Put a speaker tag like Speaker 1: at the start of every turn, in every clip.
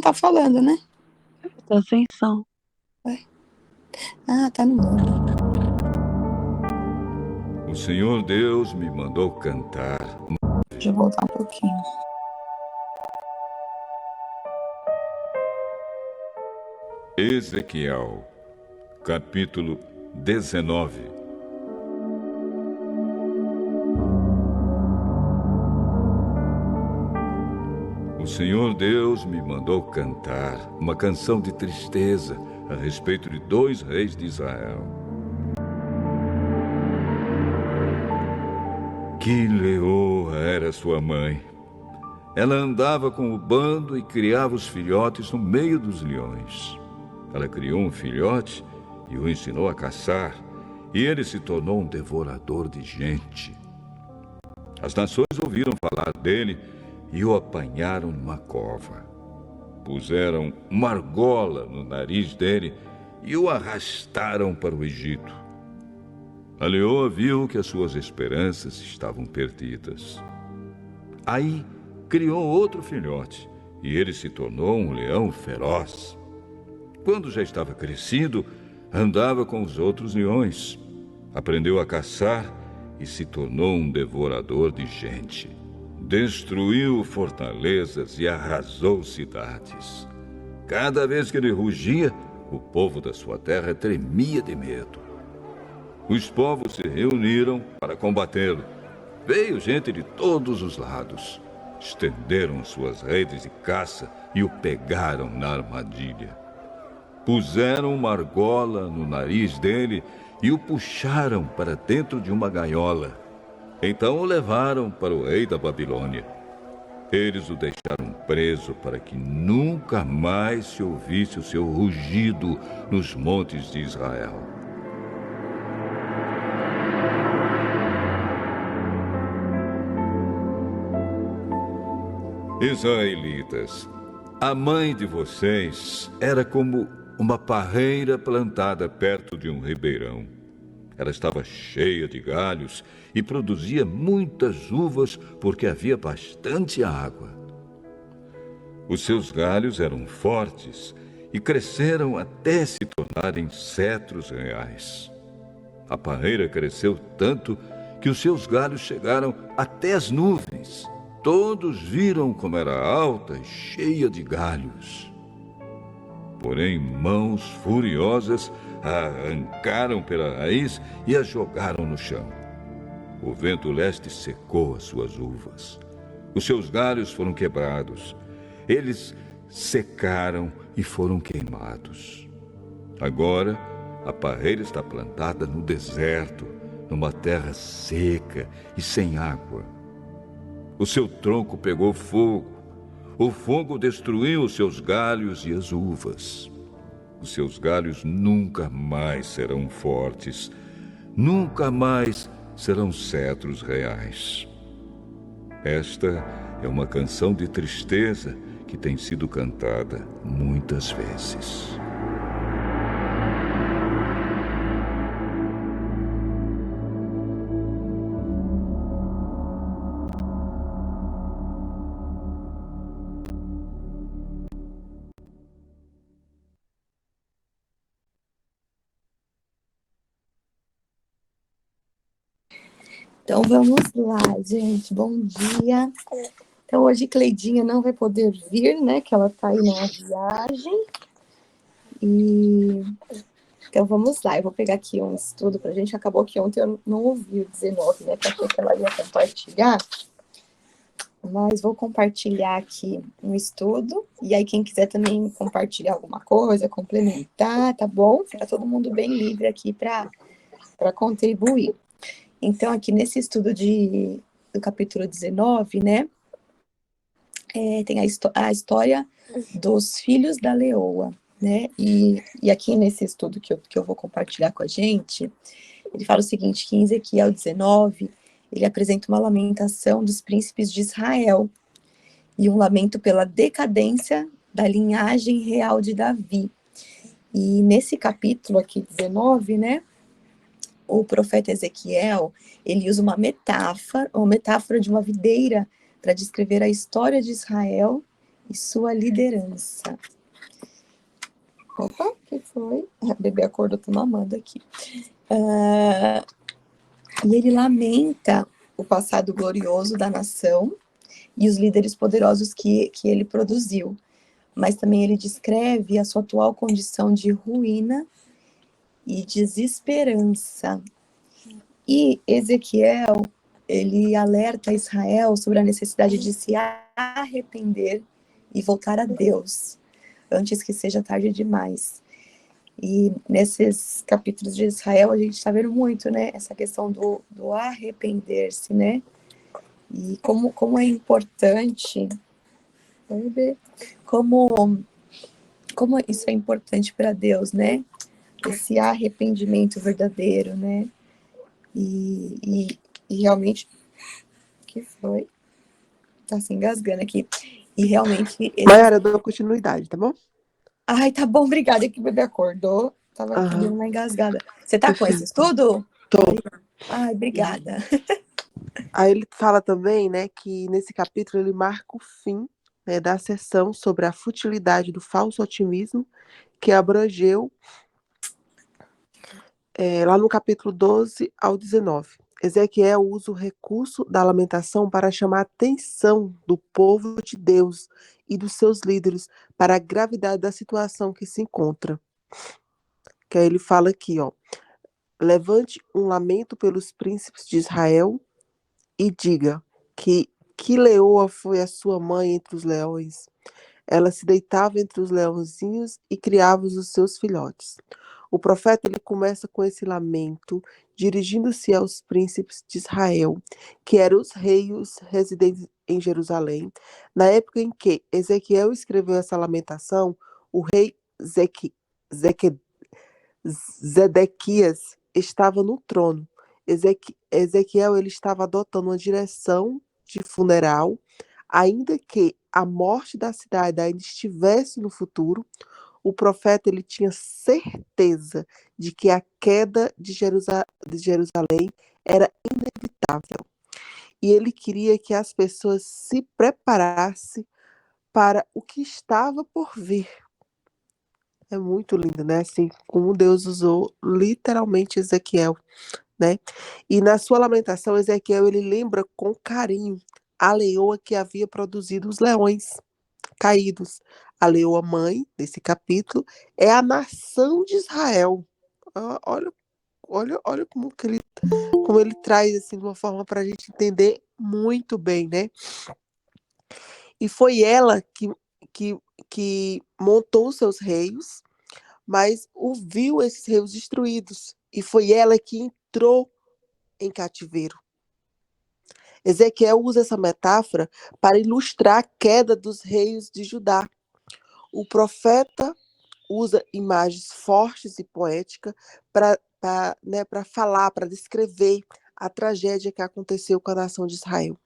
Speaker 1: Não tá falando, né?
Speaker 2: Tá sem som.
Speaker 1: Ah, tá no mundo.
Speaker 3: O Senhor Deus me mandou cantar.
Speaker 1: Deixa eu voltar um pouquinho.
Speaker 3: Ezequiel, capítulo 19. O Senhor Deus me mandou cantar uma canção de tristeza a respeito de 2 reis de Israel. Que leoa era sua mãe. Ela andava com o bando e criava os filhotes no meio dos leões. Ela criou um filhote e o ensinou a caçar, e ele se tornou um devorador de gente. As nações ouviram falar dele e o apanharam numa cova. Puseram uma argola no nariz dele e o arrastaram para o Egito. A leoa viu que as suas esperanças estavam perdidas. Aí criou outro filhote e ele se tornou um leão feroz. Quando já estava crescido, andava com os outros leões. Aprendeu a caçar e se tornou um devorador de gente. Destruiu fortalezas e arrasou cidades. Cada vez que ele rugia, o povo da sua terra tremia de medo. Os povos se reuniram para combatê-lo. Veio gente de todos os lados. Estenderam suas redes de caça e o pegaram na armadilha. Puseram uma argola no nariz dele e o puxaram para dentro de uma gaiola. Então o levaram para o rei da Babilônia. Eles o deixaram preso para que nunca mais se ouvisse o seu rugido nos montes de Israel. Israelitas, a mãe de vocês era como uma parreira plantada perto de um ribeirão. Ela estava cheia de galhos e produzia muitas uvas porque havia bastante água. Os seus galhos eram fortes e cresceram até se tornarem cedros reais. A parreira cresceu tanto que os seus galhos chegaram até as nuvens. Todos viram como era alta e cheia de galhos. Porém, mãos furiosas a arrancaram pela raiz e a jogaram no chão. O vento leste secou as suas uvas. Os seus galhos foram quebrados. Eles secaram e foram queimados. Agora, a parreira está plantada no deserto, numa terra seca e sem água. O seu tronco pegou fogo. O fogo destruiu os seus galhos e as uvas. Os seus galhos nunca mais serão fortes. Nunca mais serão cedros reais. Esta é uma canção de tristeza que tem sido cantada muitas vezes.
Speaker 1: Então vamos lá, gente. Bom dia. Então hoje Cleidinha não vai poder vir, né? Que ela tá aí numa viagem. Então vamos lá. Eu vou pegar aqui um estudo pra gente. Acabou que ontem eu não ouvi o 19, né? Porque achei que ela ia compartilhar. Mas vou compartilhar aqui um estudo. E aí quem quiser também compartilhar alguma coisa, complementar, tá bom? Fica todo mundo bem livre aqui para contribuir. Então, aqui nesse estudo do capítulo 19, né, tem a história dos filhos da leoa, né, e aqui nesse estudo que eu vou compartilhar com a gente, ele fala o seguinte, que em Ezequiel 19, ele apresenta uma lamentação dos príncipes de Israel, e um lamento pela decadência da linhagem real de Davi. E nesse capítulo aqui, 19, né, o profeta Ezequiel, ele usa uma metáfora de uma videira para descrever a história de Israel e sua liderança. Opa, o que foi? A bebê acordou, tô mamando aqui. E ele lamenta o passado glorioso da nação e os líderes poderosos que ele produziu. Mas também ele descreve a sua atual condição de ruína e desesperança. E Ezequiel, ele alerta Israel sobre a necessidade de se arrepender e voltar a Deus, antes que seja tarde demais. E nesses capítulos de Israel, a gente está vendo muito, né, essa questão do arrepender-se, né? E como é importante, como isso é importante para Deus, né? Esse arrependimento verdadeiro, né? E realmente, o que foi? Tá se engasgando aqui. E realmente...
Speaker 4: Mayara, eu dou continuidade, tá bom?
Speaker 1: Ai, tá bom, obrigada, que o bebê acordou. Tava aqui dando uma engasgada. Você tá com esse estudo?
Speaker 4: Tô.
Speaker 1: Ai, obrigada.
Speaker 4: Aí ele fala também, né, que nesse capítulo ele marca o fim, né, da sessão sobre a futilidade do falso otimismo, que abrangeu lá no capítulo 12 ao 19. Ezequiel usa o recurso da lamentação para chamar a atenção do povo de Deus e dos seus líderes para a gravidade da situação que se encontra. Que aí ele fala aqui, ó: levante um lamento pelos príncipes de Israel e diga que leoa foi a sua mãe entre os leões. Ela se deitava entre os leãozinhos e criava os seus filhotes. O profeta ele começa com esse lamento, dirigindo-se aos príncipes de Israel, que eram os reis residentes em Jerusalém. Na época em que Ezequiel escreveu essa lamentação, o rei Zedequias estava no trono. Ezequiel ele estava adotando uma direção de funeral, ainda que a morte da cidade ainda estivesse no futuro. O profeta ele tinha certeza de que a queda de Jerusalém era inevitável. E ele queria que as pessoas se preparassem para o que estava por vir. É muito lindo, né? Assim, como Deus usou literalmente Ezequiel, né? E na sua lamentação, Ezequiel ele lembra com carinho a leoa que havia produzido os leões caídos. A leoa mãe, desse capítulo, é a nação de Israel. Olha como ele traz assim, de uma forma para a gente entender muito bem, né? E foi ela que montou os seus reinos, mas viu esses reinos destruídos. E foi ela que entrou em cativeiro. Ezequiel usa essa metáfora para ilustrar a queda dos reis de Judá. O profeta usa imagens fortes e poéticas para falar, para descrever a tragédia que aconteceu com a nação de Israel.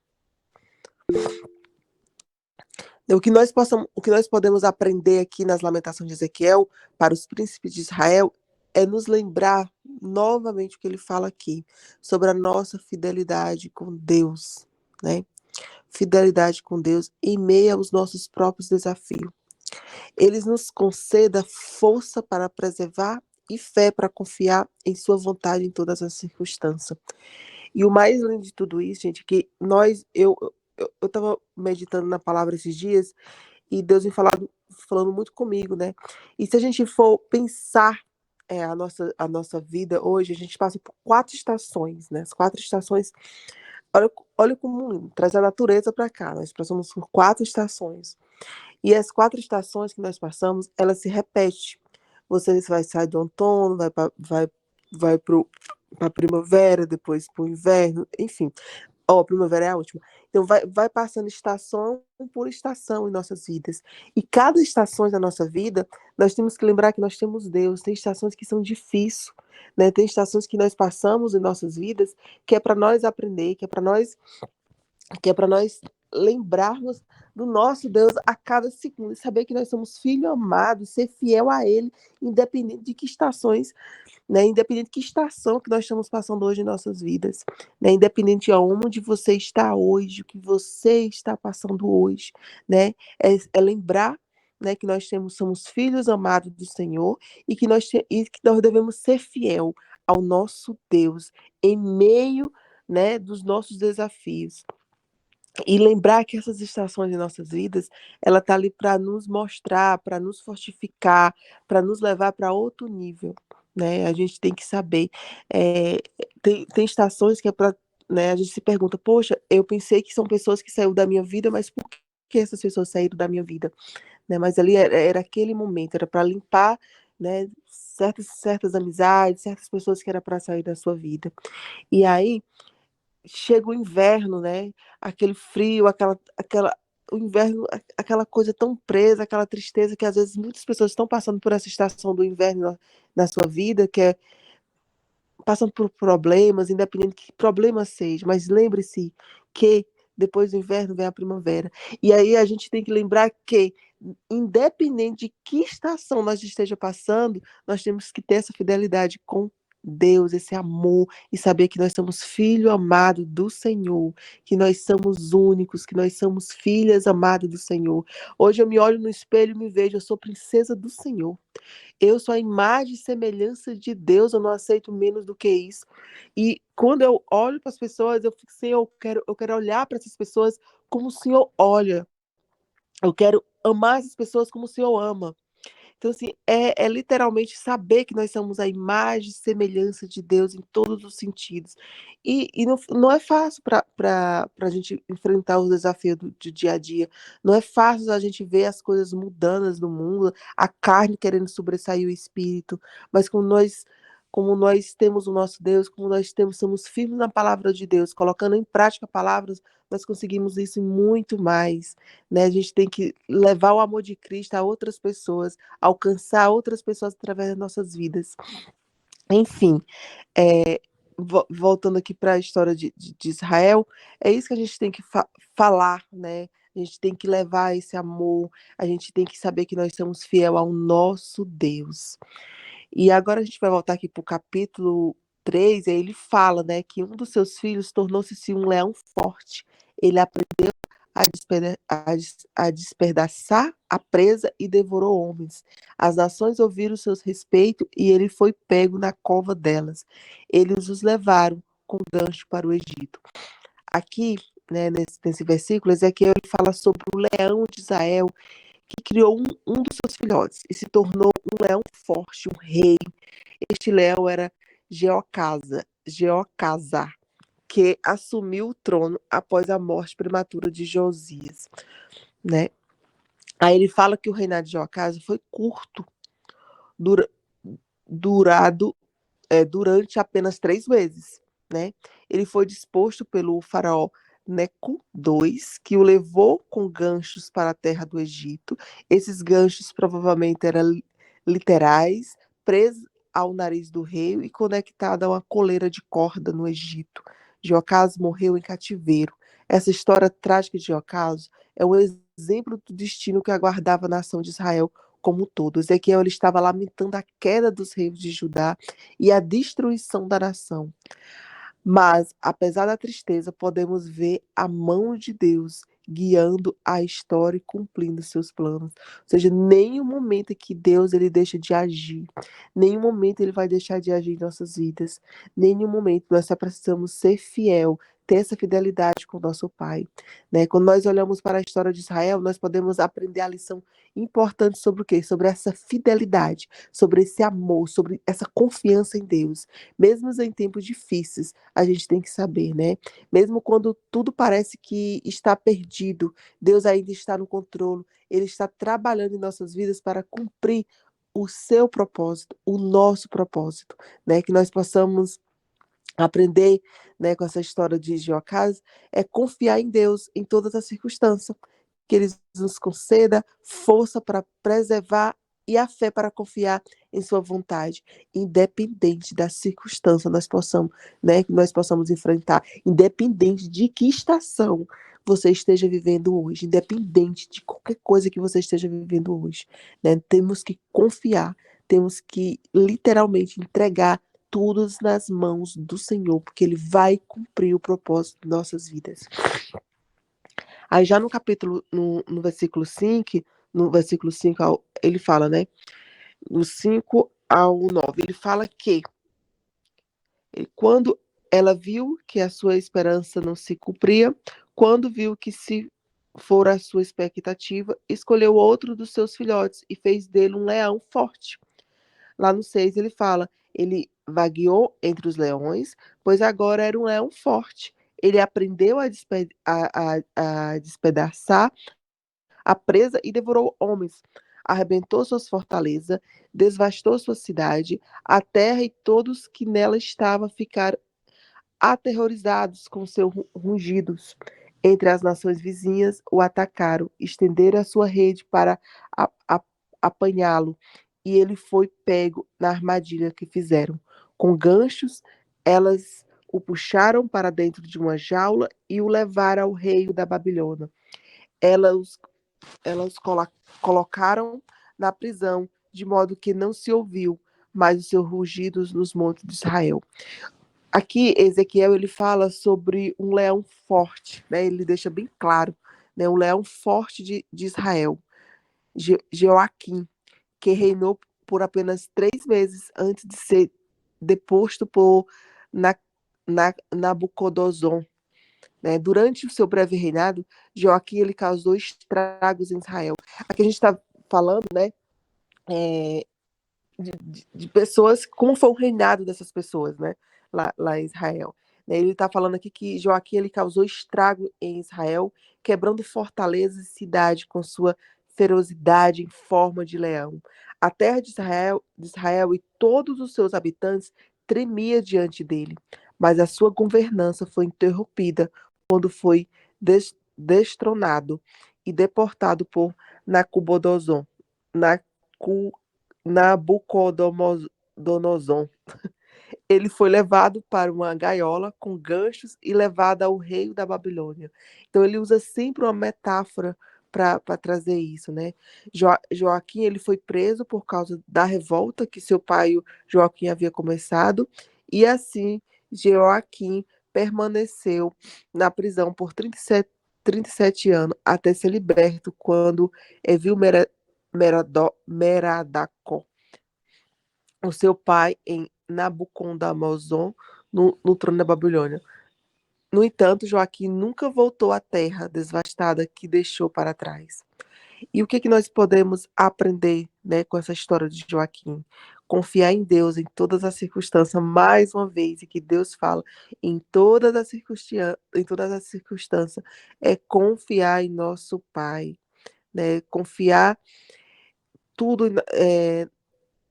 Speaker 4: O que nós podemos aprender aqui nas Lamentações de Ezequiel para os príncipes de Israel é nos lembrar novamente o que ele fala aqui sobre a nossa fidelidade com Deus, né? Fidelidade com Deus em meio aos nossos próprios desafios. Ele nos conceda força para preservar e fé para confiar em sua vontade em todas as circunstâncias. E o mais lindo de tudo isso, gente, que eu estava meditando na palavra esses dias e Deus vem falando muito comigo, né? E se a gente for pensar a nossa vida hoje, a gente passa por 4 estações, né? As 4 estações, olha como traz a natureza para cá. Nós passamos por 4 estações. E as 4 estações que nós passamos, elas se repetem. Você vai sair do outono, vai para a primavera, depois para o inverno, enfim. A primavera é a última. Então, vai passando estação por estação em nossas vidas. E cada estação da nossa vida, nós temos que lembrar que nós temos Deus. Tem estações que são difíceis, né? Tem estações que nós passamos em nossas vidas, que é para nós aprender, que é para nós lembrarmos do nosso Deus a cada segundo, e saber que nós somos filho amado, ser fiel a Ele, independente de que estações, né, independente de que estação que nós estamos passando hoje em nossas vidas, né, independente de onde você está hoje, o que você está passando hoje, né, é lembrar, né, que nós somos filhos amados do Senhor e que e que nós devemos ser fiel ao nosso Deus em meio, né, dos nossos desafios. E lembrar que essas estações de nossas vidas, ela está ali para nos mostrar, para nos fortificar, para nos levar para outro nível, né? A gente tem que saber. Tem estações que é para, né, a gente se pergunta, poxa, eu pensei que são pessoas que saíram da minha vida, mas por que essas pessoas saíram da minha vida? Né? Mas ali era aquele momento, era para limpar, né, certas amizades, certas pessoas que era para sair da sua vida. E aí chega o inverno, né? Aquele frio, o inverno, aquela coisa tão presa, aquela tristeza que às vezes muitas pessoas estão passando por essa estação do inverno na sua vida, que é passando por problemas, independente de que problema seja, mas lembre-se que depois do inverno vem a primavera. E aí a gente tem que lembrar que, independente de que estação nós esteja passando, nós temos que ter essa fidelidade com Deus, esse amor, e saber que nós somos filho amado do Senhor, que nós somos únicos, que nós somos filhas amadas do Senhor. Hoje eu me olho no espelho e me vejo, eu sou princesa do Senhor. Eu sou a imagem e semelhança de Deus, eu não aceito menos do que isso. E quando eu olho para as pessoas, eu fico assim, eu quero olhar para essas pessoas como o Senhor olha. Eu quero amar essas pessoas como o Senhor ama. Então, assim, é literalmente saber que nós somos a imagem e semelhança de Deus em todos os sentidos. E não é fácil para a gente enfrentar os desafios do dia a dia. Não é fácil a gente ver as coisas mudando no mundo, a carne querendo sobressair o espírito, mas como nós temos o nosso Deus, como somos firmes na palavra de Deus, colocando em prática palavras, nós conseguimos isso e muito mais, né? A gente tem que levar o amor de Cristo a outras pessoas, alcançar outras pessoas através das nossas vidas. Enfim, voltando aqui para a história de Israel, é isso que a gente tem que falar, né? A gente tem que levar esse amor, a gente tem que saber que nós somos fiel ao nosso Deus. E agora a gente vai voltar aqui para o capítulo 3, e aí ele fala, né, que um dos seus filhos tornou-se um leão forte. Ele aprendeu a despedaçar a presa e devorou homens. As nações ouviram seus respeitos e ele foi pego na cova delas. Eles os levaram com gancho para o Egito. Aqui, né, nesse versículo, Ezequiel ele fala sobre o leão de Israel que criou um dos seus filhotes e se tornou um leão forte, um rei. Este leão era Jeocasa, que assumiu o trono após a morte prematura de Josias, né? Aí ele fala que o reinado de Jeocasa foi curto, durado durante apenas 3 meses, né? Ele foi disposto pelo faraó Neco II, que o levou com ganchos para a terra do Egito. Esses ganchos provavelmente eram literais, presos ao nariz do rei e conectados a uma coleira de corda no Egito. Jeocaso morreu em cativeiro. Essa história trágica de Jeocaso é um exemplo do destino que aguardava a nação de Israel como um todo. Ezequiel ele estava lamentando a queda dos reis de Judá e a destruição da nação. Mas, apesar da tristeza, podemos ver a mão de Deus guiando a história e cumprindo seus planos. Ou seja, nenhum momento em que Deus ele deixa de agir, nenhum momento ele vai deixar de agir em nossas vidas, nenhum momento nós só precisamos ser fiel, ter essa fidelidade com o nosso Pai, né? Quando nós olhamos para a história de Israel, nós podemos aprender a lição importante sobre o quê? Sobre essa fidelidade, sobre esse amor, sobre essa confiança em Deus. Mesmo em tempos difíceis, a gente tem que saber, né? Mesmo quando tudo parece que está perdido, Deus ainda está no controle, Ele está trabalhando em nossas vidas para cumprir o seu propósito, o nosso propósito, né? Que nós possamos aprender, né, com essa história de Jeocás, é confiar em Deus em todas as circunstâncias, que Ele nos conceda força para preservar e a fé para confiar em sua vontade, independente da circunstância nós possamos, né, que nós possamos enfrentar, independente de que estação você esteja vivendo hoje, independente de qualquer coisa que você esteja vivendo hoje, né? Temos que confiar, temos que literalmente entregar tudo nas mãos do Senhor, porque Ele vai cumprir o propósito de nossas vidas. Aí já no capítulo, no versículo 5, no versículo 5, ele fala, né? Do 5 ao 9, ele fala que quando ela viu que a sua esperança não se cumpria, quando viu que se for a sua expectativa, escolheu outro dos seus filhotes e fez dele um leão forte. Lá no 6 ele fala, ele vagueou entre os leões, pois agora era um leão forte. Ele aprendeu a despedaçar a presa e devorou homens. Arrebentou suas fortalezas, devastou sua cidade, a terra e todos que nela estavam ficaram aterrorizados com seus rugidos. Entre as nações vizinhas o atacaram, estenderam a sua rede para apanhá-lo, e ele foi pego na armadilha que fizeram. Com ganchos, elas o puxaram para dentro de uma jaula e o levaram ao rei da Babilônia. Elas colocaram na prisão, de modo que não se ouviu mais os seus rugidos nos montes de Israel. Aqui, Ezequiel, ele fala sobre um leão forte, né? Ele deixa bem claro, né? Um leão forte de Israel, Joaquim, que reinou por apenas 3 meses antes de ser deposto por Nabucodonosor. Né? Durante o seu breve reinado, Joaquim ele causou estragos em Israel. Aqui a gente está falando, né, de pessoas, como foi o reinado dessas pessoas, né, lá em Israel. Ele está falando aqui que Joaquim ele causou estrago em Israel, quebrando fortalezas e cidades com sua ferocidade em forma de leão. A terra de Israel e todos os seus habitantes tremia diante dele, mas a sua governança foi interrompida quando foi destronado e deportado por Nabucodonosor. Nabucodonosor. Ele foi levado para uma gaiola com ganchos e levado ao rei da Babilônia. Então ele usa sempre uma metáfora para trazer isso, né? Joaquim ele foi preso por causa da revolta que seu pai Joaquim havia começado, e assim Joaquim permaneceu na prisão por 37 anos até ser liberto quando viu Merodacó, o seu pai, em Nabucodonosor, no trono da Babilônia. No entanto, Joaquim nunca voltou à terra devastada que deixou para trás. E o que nós podemos aprender, né, com essa história de Joaquim? Confiar em Deus em todas as circunstâncias, mais uma vez, e que Deus fala em todas as circunstâncias, é confiar em nosso Pai, né? Confiar tudo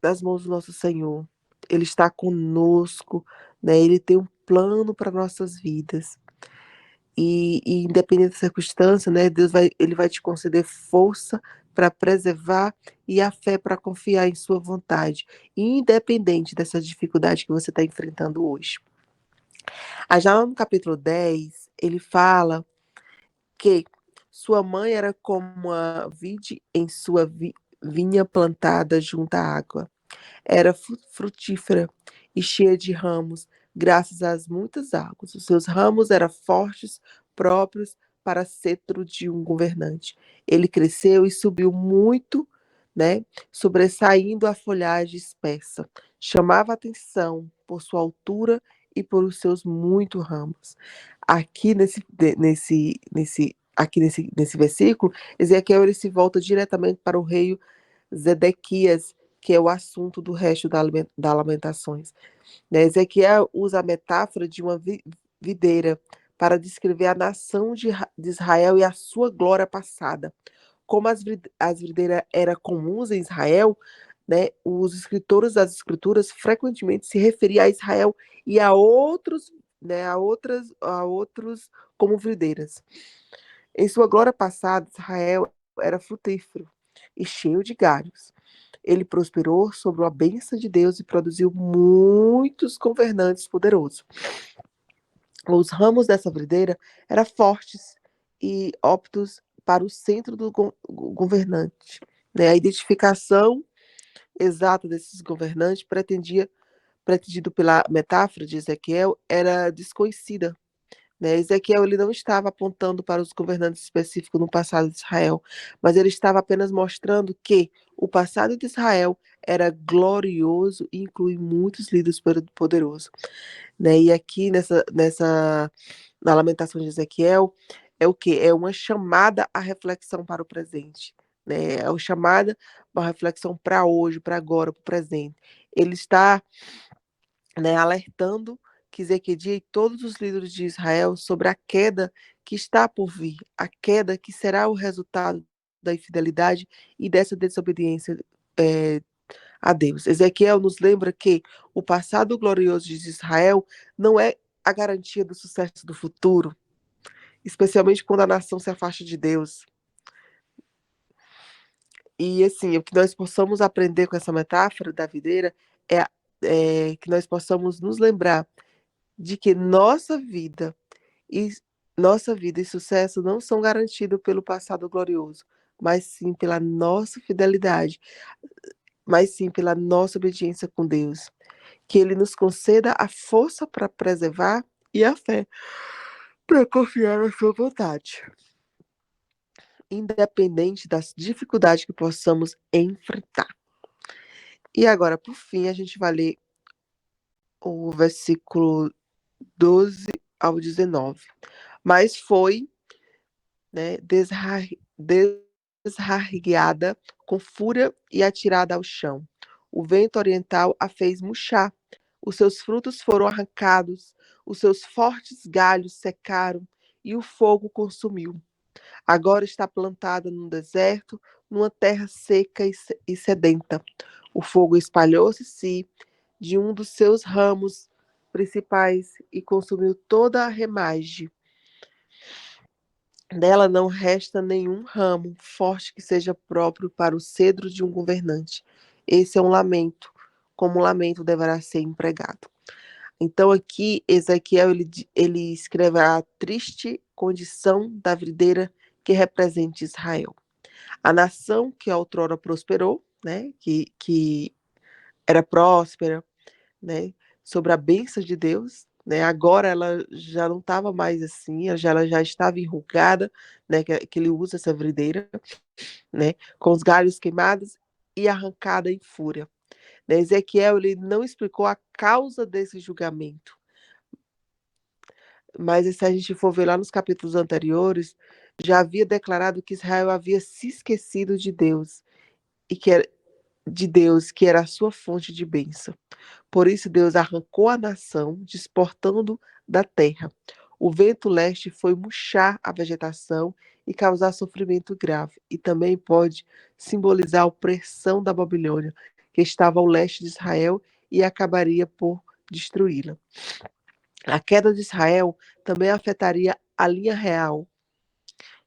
Speaker 4: nas mãos do nosso Senhor. Ele está conosco, né? Ele tem um plano para nossas vidas. E independente da circunstância, né, ele vai te conceder força para preservar e a fé para confiar em sua vontade, independente dessa dificuldade que você está enfrentando hoje. Aí já no capítulo 10, ele fala que sua mãe era como uma vide em sua vinha plantada junto à água. Era frutífera e cheia de ramos, graças às muitas águas. Os seus ramos eram fortes, próprios para cetro de um governante. Ele cresceu e subiu muito, né, sobressaindo a folhagem espessa. Chamava atenção por sua altura e por os seus muitos ramos. Aqui nesse versículo, Ezequiel ele se volta diretamente para o rei Zedequias, que é o assunto do resto da Lamentações. Né? Ezequiel usa a metáfora de uma videira para descrever a nação de Israel e a sua glória passada. Como as videiras eram comuns em Israel, né, os escritores das Escrituras frequentemente se referiam a Israel e a outros, né, a outros como videiras. Em sua glória passada, Israel era frutífero e cheio de galhos. Ele prosperou sob a bênção de Deus e produziu muitos governantes poderosos. Os ramos dessa videira eram fortes e optos para o centro do governante. Né? A identificação exata desses governantes pretendido pela metáfora de Ezequiel era desconhecida. Né? Ezequiel ele não estava apontando para os governantes específicos no passado de Israel, mas ele estava apenas mostrando que o passado de Israel era glorioso e inclui muitos líderes poderosos. Né? E aqui na Lamentação de Ezequiel é o que? É uma chamada à reflexão para o presente. Né? É uma chamada para reflexão para hoje, para agora, para o presente. Ele está, né, alertando que Zequedia e todos os líderes de Israel sobre a queda que está por vir, a queda que será o resultado da infidelidade e dessa desobediência a Deus. Ezequiel nos lembra que o passado glorioso de Israel não é a garantia do sucesso do futuro, especialmente quando a nação se afasta de Deus. E assim, o que nós possamos aprender com essa metáfora da videira é que nós possamos nos lembrar de que e nossa vida e sucesso não são garantidos pelo passado glorioso, mas sim pela nossa fidelidade, mas sim pela nossa obediência com Deus. Que Ele nos conceda a força para preservar e a fé para confiar na sua vontade, independente das dificuldades que possamos enfrentar. E agora, por fim, a gente vai ler o versículo 12 ao 19. Mas foi, né, desarreada com fúria e atirada ao chão. O vento oriental a fez murchar. Os seus frutos foram arrancados, os seus fortes galhos secaram e o fogo consumiu. Agora está plantada num deserto, numa terra seca e sedenta. O fogo espalhou-se de um dos seus ramos principais e consumiu toda a remagem. Dela não resta nenhum ramo forte que seja próprio para o cedro de um governante. Esse é um lamento, como um lamento deverá ser empregado. Então aqui Ezequiel ele escreve a triste condição da videira que representa Israel. A nação que outrora prosperou, né, que era próspera, né, sobre a bênção de Deus, né, agora ela já não estava mais assim, ela já estava enrugada, né, que ele usa essa videira, né, com os galhos queimados e arrancada em fúria. Né, Ezequiel ele não explicou a causa desse julgamento, mas se a gente for ver lá nos capítulos anteriores, já havia declarado que Israel havia se esquecido de Deus e que era a sua fonte de bênção. Por isso Deus arrancou a nação, desportando da terra. O vento leste foi murchar a vegetação e causar sofrimento grave, e também pode simbolizar a opressão da Babilônia, que estava ao leste de Israel e acabaria por destruí-la. A queda de Israel também afetaria a linha real.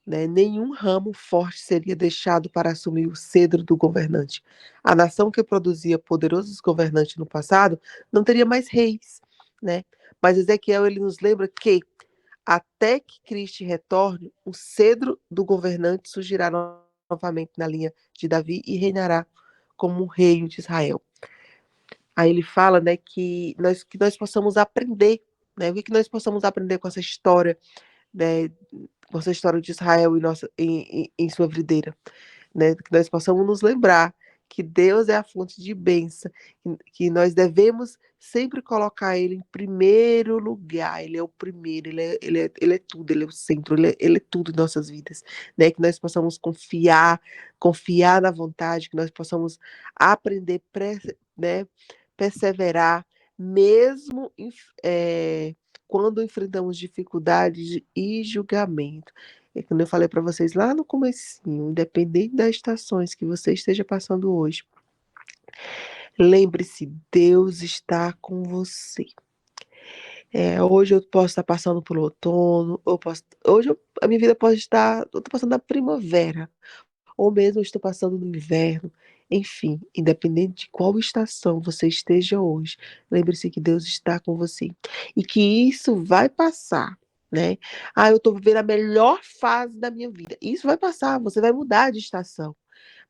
Speaker 4: Né? Nenhum ramo forte seria deixado para assumir o cedro do governante. A nação que produzia poderosos governantes no passado não teria mais reis. Né? Mas Ezequiel ele nos lembra que até que Cristo retorne, o cedro do governante surgirá novamente na linha de Davi e reinará como rei de Israel. Aí ele fala, né, que nós possamos aprender, né, o que nós possamos aprender com essa história, né, com essa história de Israel em sua videira, né, que nós possamos nos lembrar que Deus é a fonte de bênção, que nós devemos sempre colocar Ele em primeiro lugar. Ele é o primeiro, ele é tudo, Ele é o centro, ele é tudo em nossas vidas, né, que nós possamos confiar na vontade, que nós possamos aprender, né, perseverar, mesmo quando enfrentamos dificuldades e julgamento. É como eu falei para vocês lá no comecinho, independente das estações que você esteja passando hoje, lembre-se, Deus está com você. Hoje eu posso estar passando pelo outono, a minha vida pode estar, eu estou passando na primavera, ou mesmo eu estou passando no inverno. Enfim, independente de qual estação você esteja hoje, lembre-se que Deus está com você e que isso vai passar, né? Ah, eu estou vivendo a melhor fase da minha vida. Isso vai passar, você vai mudar de estação.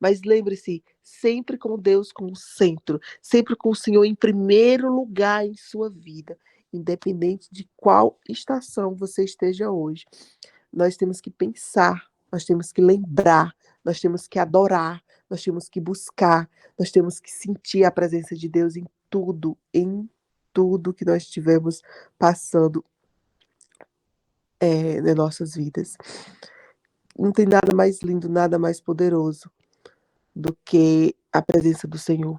Speaker 4: Mas lembre-se, sempre com Deus como centro, sempre com o Senhor em primeiro lugar em sua vida, independente de qual estação você esteja hoje. Nós temos que pensar, nós temos que lembrar, nós temos que adorar, nós temos que buscar, nós temos que sentir a presença de Deus em tudo que nós estivermos passando nas nossas vidas. Não tem nada mais lindo, nada mais poderoso do que a presença do Senhor.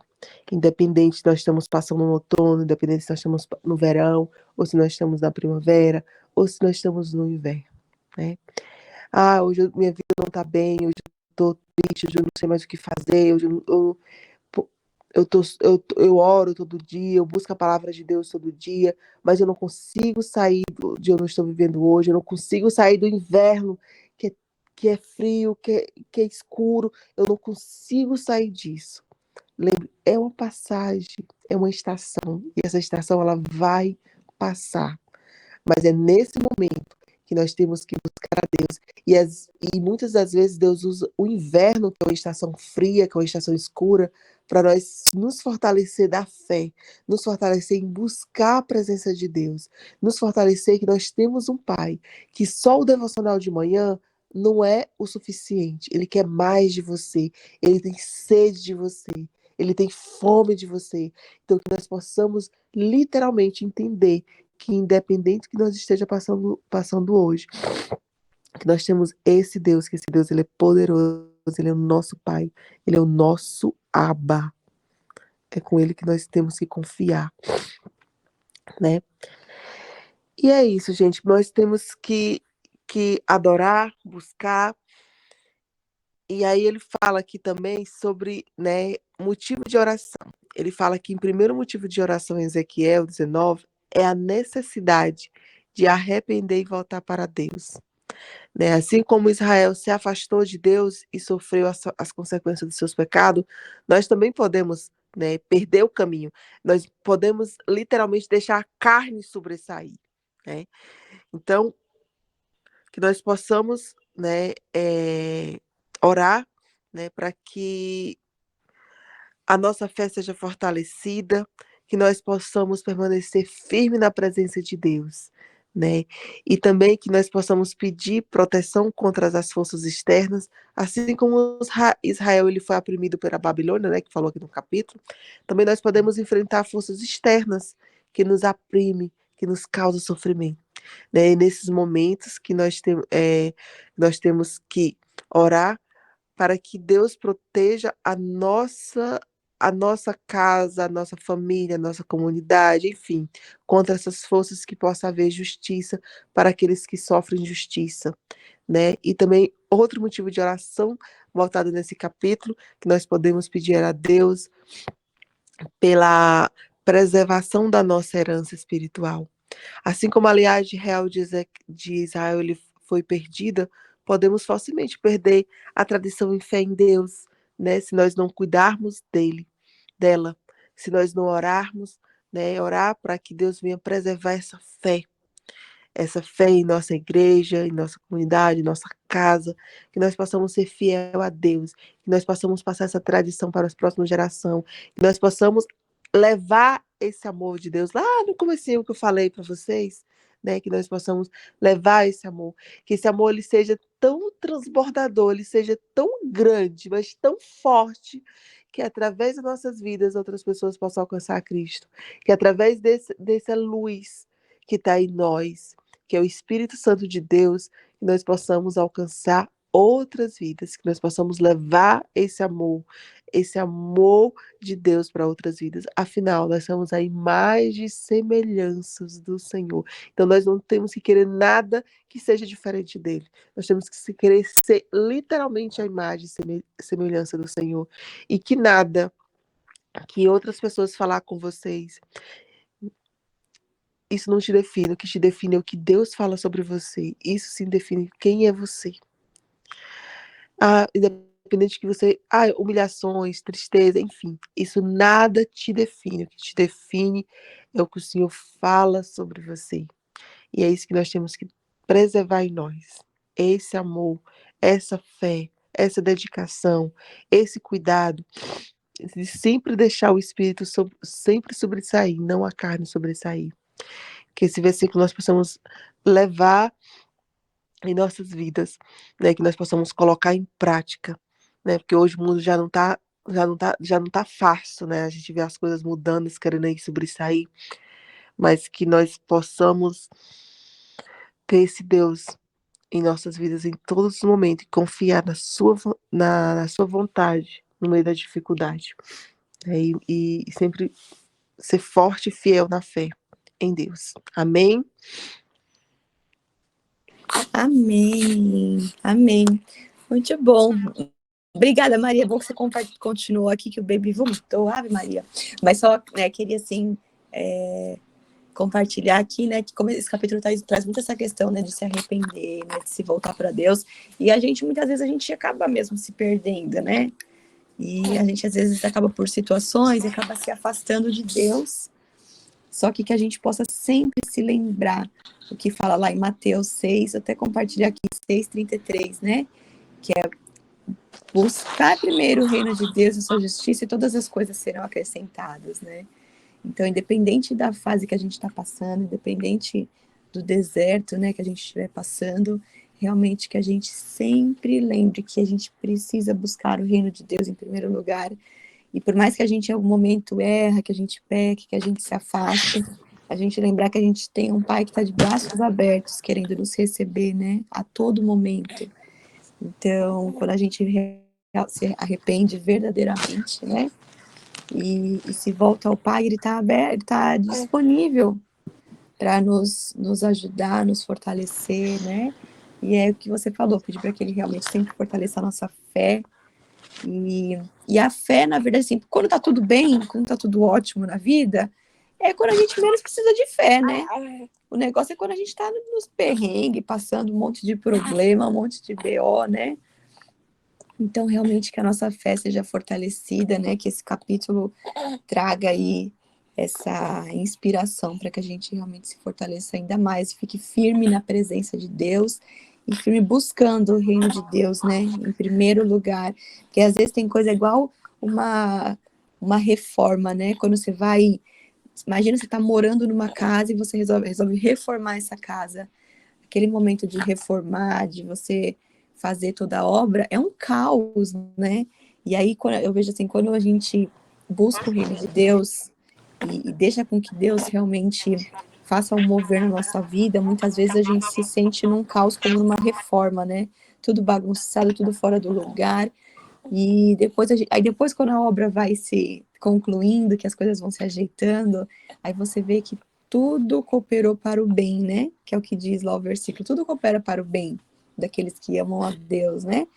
Speaker 4: Independente se nós estamos passando no outono, independente se nós estamos no verão, ou se nós estamos na primavera, ou se nós estamos no inverno, né? Ah, hoje minha vida não está bem, hoje eu estou triste, hoje eu não sei mais o que fazer, hoje eu oro todo dia, eu busco a palavra de Deus todo dia, mas eu não consigo sair de onde eu estou vivendo hoje, eu não consigo sair do inverno, que é frio, que é escuro, eu não consigo sair disso. Lembre, é uma passagem, é uma estação, e essa estação ela vai passar. Mas é nesse momento que nós temos que buscar a Deus. E muitas das vezes Deus usa o inverno, que é uma estação fria, que é uma estação escura, para nós nos fortalecer da fé, nos fortalecer em buscar a presença de Deus, nos fortalecer que nós temos um Pai, que só o devocional de manhã não é o suficiente. Ele quer mais de você, ele tem sede de você, ele tem fome de você. Então, que nós possamos literalmente entender que independente que nós esteja passando hoje, que nós temos esse Deus, que esse Deus ele é poderoso, ele é o nosso Pai, ele é o nosso Abba. É com ele que nós temos que confiar, né? E é isso, gente. Nós temos que adorar, buscar. E aí ele fala aqui também sobre, né, motivo de oração. Ele fala que em primeiro motivo de oração em Ezequiel 19 é a necessidade de arrepender e voltar para Deus. Né? Assim como Israel se afastou de Deus e sofreu as consequências dos seus pecados, nós também podemos, né, perder o caminho. Nós podemos literalmente deixar a carne sobressair. Né? Então, que nós possamos, né, orar, né, para que a nossa fé seja fortalecida, que nós possamos permanecer firme na presença de Deus, né? E também que nós possamos pedir proteção contra as forças externas, assim como Israel ele foi oprimido pela Babilônia, né, que falou aqui no capítulo, também nós podemos enfrentar forças externas que nos oprimem, que nos causam sofrimento, né? E nesses momentos que nós temos que orar para que Deus proteja a nossa casa, a nossa família, a nossa comunidade, enfim, contra essas forças que possa haver justiça para aqueles que sofrem injustiça, né? E também outro motivo de oração voltado nesse capítulo que nós podemos pedir a Deus pela preservação da nossa herança espiritual. Assim como a linhagem real de Israel ele foi perdida, podemos facilmente perder a tradição em fé em Deus, né? Se nós não cuidarmos dela, se nós não orarmos, né? Orar para que Deus venha preservar essa fé em nossa igreja, em nossa comunidade, em nossa casa, que nós possamos ser fiel a Deus, que nós possamos passar essa tradição para as próximas gerações, que nós possamos levar esse amor de Deus lá no comecinho que eu falei para vocês, né, que nós possamos levar esse amor, que esse amor ele seja tão transbordador, ele seja tão grande, mas tão forte, que através das nossas vidas outras pessoas possam alcançar Cristo, que através dessa luz que está em nós, que é o Espírito Santo de Deus, que nós possamos alcançar outras vidas, que nós possamos levar esse amor de Deus para outras vidas. Afinal, nós somos a imagem e semelhanças do Senhor. Então, nós não temos que querer nada que seja diferente dele. Nós temos que querer ser literalmente a imagem e semelhança do Senhor. E que nada que outras pessoas falar com vocês, isso não te define. O que te define é o que Deus fala sobre você. Isso sim define quem é você. Independente que você... humilhações, tristeza, enfim. Isso nada te define. O que te define é o que o Senhor fala sobre você. E é isso que nós temos que preservar em nós esse amor, essa fé, essa dedicação, esse cuidado, de sempre deixar o Espírito sempre sobressair, não a carne sobressair. Que esse versículo nós possamos levar em nossas vidas, né? Que nós possamos colocar em prática, né? Porque hoje o mundo já não tá fácil, né? A gente vê as coisas mudando, querendo aí sobressair, mas que nós possamos ter esse Deus em nossas vidas em todos os momentos e confiar na sua vontade no meio da dificuldade, né? E sempre ser forte e fiel na fé em Deus. Amém?
Speaker 1: Amém. Amém. Muito bom. Obrigada, Maria. Bom que você continuou aqui, que o baby vomitou. Ave Maria. Mas só queria, assim, compartilhar aqui, né, que como esse capítulo traz muito essa questão, né, de se arrepender, né, de se voltar para Deus. E muitas vezes, a gente acaba mesmo se perdendo, né? E a gente, às vezes, acaba por situações e acaba se afastando de Deus. Só que a gente possa sempre se lembrar o que fala lá em Mateus 6, até compartilhar aqui 6:33, né? Que é buscar primeiro o reino de Deus e sua justiça e todas as coisas serão acrescentadas, né? Então, independente da fase que a gente está passando, independente do deserto, né, que a gente estiver passando, realmente que a gente sempre lembre que a gente precisa buscar o reino de Deus em primeiro lugar. E por mais que a gente em algum momento erra, que a gente peque, que a gente se afaste, a gente lembrar que a gente tem um Pai que está de braços abertos, querendo nos receber, né, a todo momento. Então, quando a gente se arrepende verdadeiramente, né, e se volta ao Pai, ele está aberto, está disponível para nos ajudar, nos fortalecer, né? E é o que você falou, pedir para que ele realmente sempre fortaleça a nossa fé. E a fé, na verdade, assim, quando está tudo bem, quando está tudo ótimo na vida, é quando a gente menos precisa de fé, né? O negócio é quando a gente está nos perrengues, passando um monte de problema, um monte de BO, né? Então, realmente, que a nossa fé seja fortalecida, né? Que esse capítulo traga aí essa inspiração para que a gente realmente se fortaleça ainda mais, fique firme na presença de Deus e firme buscando o reino de Deus, né? Em primeiro lugar. Porque às vezes tem coisa igual uma reforma, né? Quando você vai... Imagina você está morando numa casa e você resolve reformar essa casa. Aquele momento de reformar, de você fazer toda a obra, é um caos, né? E aí, eu vejo assim, quando a gente busca o reino de Deus e deixa com que Deus realmente faça um mover na nossa vida, muitas vezes a gente se sente num caos como numa reforma, né? Tudo bagunçado, tudo fora do lugar. E depois quando a obra vai se concluindo, que as coisas vão se ajeitando, aí você vê que tudo cooperou para o bem, né? Que é o que diz lá o versículo, tudo coopera para o bem daqueles que amam a Deus, né?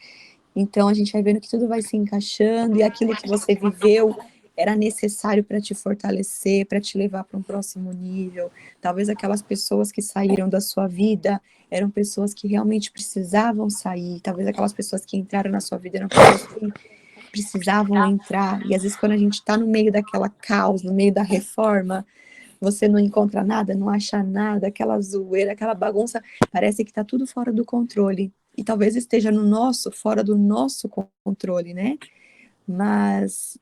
Speaker 1: Então a gente vai vendo que tudo vai se encaixando e aquilo que você viveu era necessário para te fortalecer, para te levar para um próximo nível. Talvez aquelas pessoas que saíram da sua vida eram pessoas que realmente precisavam sair. Talvez aquelas pessoas que entraram na sua vida eram pessoas que precisavam entrar. E às vezes quando a gente está no meio daquela caos, no meio da reforma, você não encontra nada, não acha nada, aquela zoeira, aquela bagunça, parece que está tudo fora do controle. E talvez esteja fora do nosso controle, né? Mas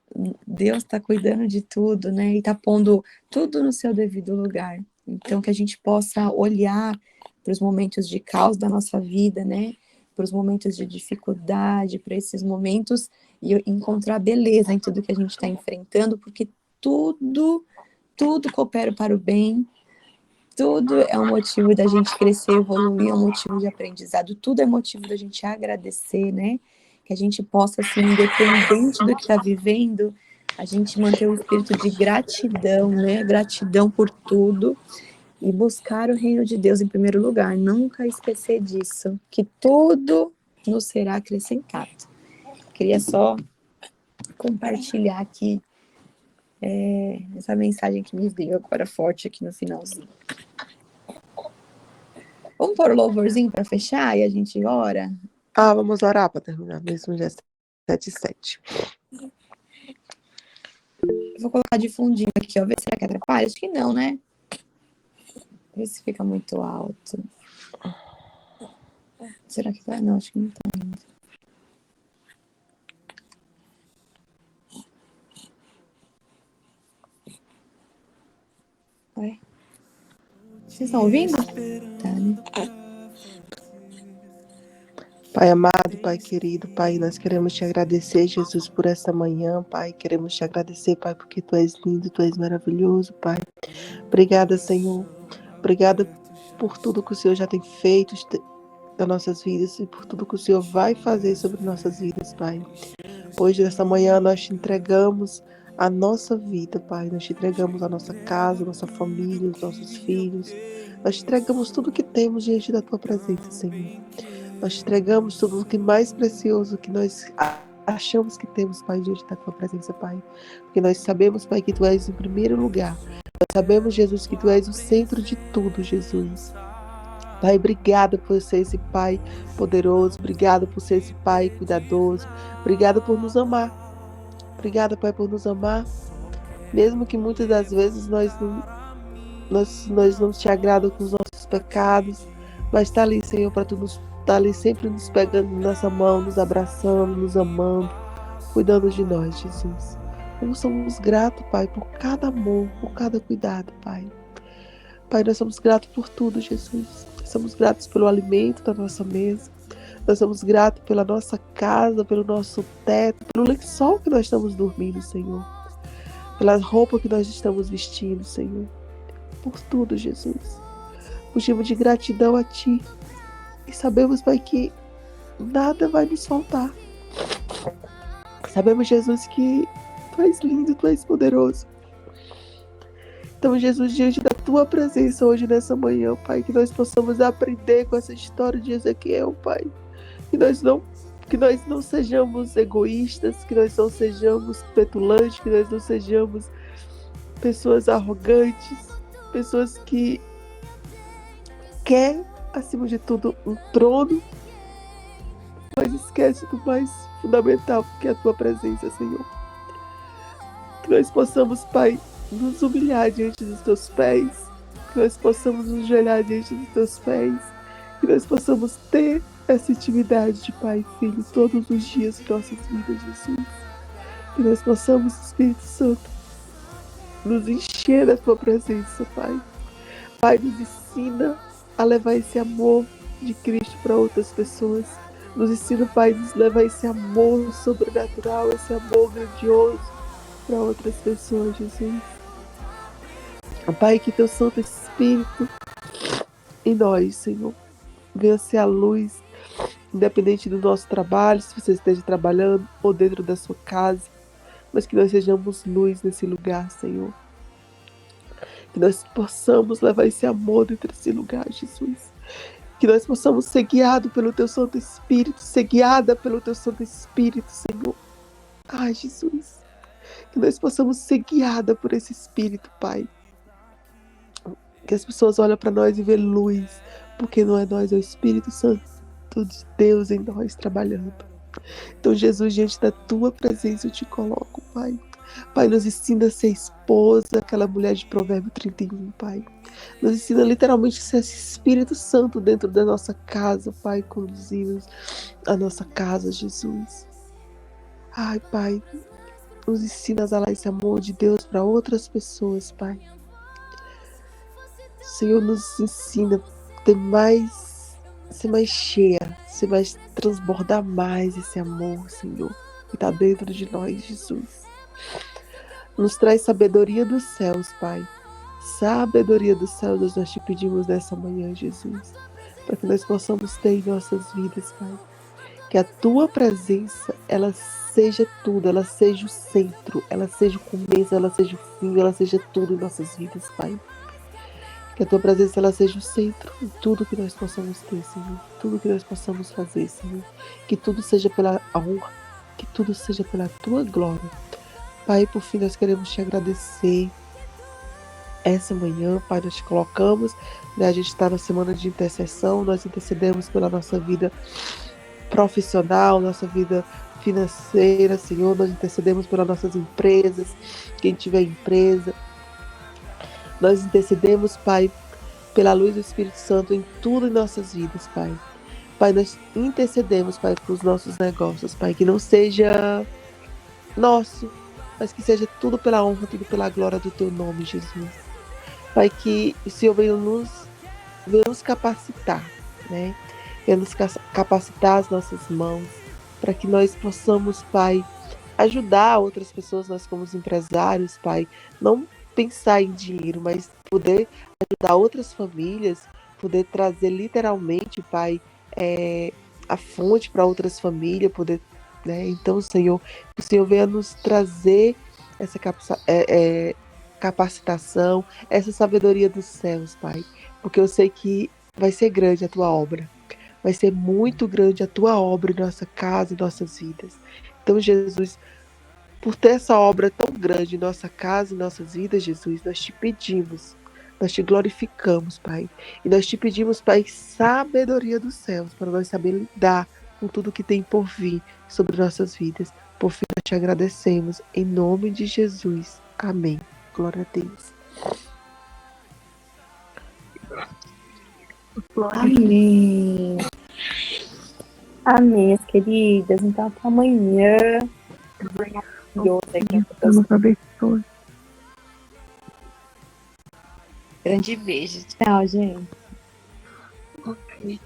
Speaker 1: Deus está cuidando de tudo, né? E está pondo tudo no seu devido lugar. Então, que a gente possa olhar para os momentos de caos da nossa vida, né? Para os momentos de dificuldade, para esses momentos e encontrar beleza em tudo que a gente está enfrentando, porque tudo coopera para o bem, tudo é um motivo da gente crescer, evoluir, é um motivo de aprendizado, tudo é motivo da gente agradecer, né? Que a gente possa, assim, independente do que está vivendo, a gente manter o espírito de gratidão, né? Gratidão por tudo e buscar o reino de Deus em primeiro lugar. Nunca esquecer disso, que tudo nos será acrescentado. Queria só compartilhar aqui essa mensagem que me veio agora forte aqui no finalzinho. Vamos pôr o louvorzinho para fechar e a gente ora?
Speaker 4: Vamos orar para terminar, mesmo já 7:07.
Speaker 1: Vou colocar de fundinho aqui, ó. Ver se será que atrapalha? Acho que não, né? Ver se fica muito alto. Será que vai? Não, acho que não tá ainda. Vai. Vocês estão ouvindo? Tá, né?
Speaker 4: Pai amado, Pai querido, Pai, nós queremos te agradecer, Jesus, por essa manhã, Pai. Queremos te agradecer, Pai, porque Tu és lindo, Tu és maravilhoso, Pai. Obrigada, Senhor. Obrigada por tudo que o Senhor já tem feito nas nossas vidas e por tudo que o Senhor vai fazer sobre nossas vidas, Pai. Hoje, nessa manhã, nós te entregamos a nossa vida, Pai. Nós te entregamos a nossa casa, a nossa família, os nossos filhos. Nós te entregamos tudo que temos diante da Tua presença, Senhor. Nós te entregamos tudo o que mais precioso que nós achamos que temos, Pai, diante da Tua presença, Pai. Porque nós sabemos, Pai, que Tu és em primeiro lugar. Nós sabemos, Jesus, que Tu és o centro de tudo, Jesus. Pai, obrigada por ser esse Pai poderoso. Obrigada por ser esse Pai cuidadoso. Obrigada por nos amar. Obrigada, Pai, por nos amar. Mesmo que muitas das vezes nós não te agradamos com os nossos pecados. Mas está ali, Senhor, para Tu nos estar ali sempre nos pegando na nossa mão, nos abraçando, nos amando, cuidando de nós, Jesus. Como somos gratos, Pai, por cada amor, por cada cuidado, Pai. Pai, nós somos gratos por tudo, Jesus. Nós somos gratos pelo alimento da nossa mesa. Nós somos gratos pela nossa casa, pelo nosso teto, pelo lençol que nós estamos dormindo, Senhor. Pela roupa que nós estamos vestindo, Senhor. Por tudo, Jesus. Motivo de gratidão a Ti. E sabemos, Pai, que nada vai nos faltar. Sabemos, Jesus, que Tu és lindo, Tu és poderoso. Então, Jesus, diante da Tua presença hoje nessa manhã, Pai, que nós possamos aprender com essa história de Ezequiel, Pai. Que nós não sejamos egoístas, que nós não sejamos petulantes, que nós não sejamos pessoas arrogantes, pessoas que querem, acima de tudo, um trono, mas esquece do mais fundamental, que é a Tua presença, Senhor. Que nós possamos, Pai, nos humilhar diante dos Teus pés, que nós possamos nos ajoelhar diante dos Teus pés, que nós possamos ter essa intimidade de Pai e Filho todos os dias de nossas vidas, Jesus. Que nós possamos, Espírito Santo, nos encher da Tua presença, Pai. Pai, nos ensina a levar esse amor de Cristo para outras pessoas. Nos ensina, Pai, nos levar esse amor sobrenatural, esse amor grandioso para outras pessoas, Jesus. Pai, que Teu Santo Espírito em nós, Senhor, venha ser a luz, independente do nosso trabalho, se você esteja trabalhando ou dentro da sua casa, mas que nós sejamos luz nesse lugar, Senhor. Que nós possamos levar esse amor dentro desse lugar, Jesus. Que nós possamos ser guiados pelo Teu Santo Espírito, ser guiada pelo Teu Santo Espírito, Senhor. Ai, Jesus. Que nós possamos ser guiada por esse Espírito, Pai. Que as pessoas olhem para nós e vejam luz, porque não é nós, é o Espírito Santo de Deus em nós trabalhando. Então, Jesus, diante da Tua presença eu te coloco, Pai. Pai, nos ensina a ser esposa, aquela mulher de Provérbio 31, Pai. Nos ensina literalmente a ser esse Espírito Santo dentro da nossa casa, Pai, conduzindo a nossa casa, Jesus. Ai, Pai, nos ensina a exalar esse amor de Deus para outras pessoas, Pai. Senhor, nos ensina a ser mais cheia, transbordar mais esse amor, Senhor, que está dentro de nós, Jesus. Nos traz sabedoria dos céus, Pai. Sabedoria dos céus, nós te pedimos nessa manhã, Jesus, para que nós possamos ter em nossas vidas, Pai. Que a Tua presença, ela seja tudo, ela seja o centro, ela seja o começo, ela seja o fim, ela seja tudo em nossas vidas, Pai. Que a Tua presença, ela seja o centro em tudo que nós possamos ter, Senhor. Tudo que nós possamos fazer, Senhor. Que tudo seja pela honra, que tudo seja pela Tua glória. Pai, por fim, nós queremos Te agradecer essa manhã, Pai, nós Te colocamos, né? A gente está na semana de intercessão, nós intercedemos pela nossa vida profissional, nossa vida financeira, Senhor, nós intercedemos pelas nossas empresas, quem tiver empresa. Nós intercedemos, Pai, pela luz do Espírito Santo em tudo em nossas vidas, Pai. Pai, nós intercedemos, Pai, para os nossos negócios, Pai, que não seja nosso, mas que seja tudo pela honra, tudo pela glória do Teu nome, Jesus. Pai, que o Senhor venha nos capacitar, né? Venha nos capacitar as nossas mãos, para que nós possamos, Pai, ajudar outras pessoas, nós como empresários, Pai, não pensar em dinheiro, mas poder ajudar outras famílias, poder trazer literalmente, Pai, a fonte para outras famílias, poder, né? Então, Senhor, que o Senhor venha nos trazer essa capacitação, essa sabedoria dos céus, Pai, porque eu sei que vai ser grande a Tua obra. Vai ser muito grande a Tua obra em nossa casa, em nossas vidas. Então, Jesus, por ter essa obra tão grande em nossa casa, em nossas vidas, Jesus, nós te pedimos, nós te glorificamos, Pai. E nós te pedimos, Pai, sabedoria dos céus, para nós saber lidar com tudo que tem por vir sobre nossas vidas. Por fim, nós te agradecemos, em nome de Jesus. Amém. Glória a Deus.
Speaker 1: Amém. Amém, minhas queridas. Então, até amanhã. Deus
Speaker 2: Nos abençoe.
Speaker 1: Grande beijo. Tchau, gente.
Speaker 2: Ok.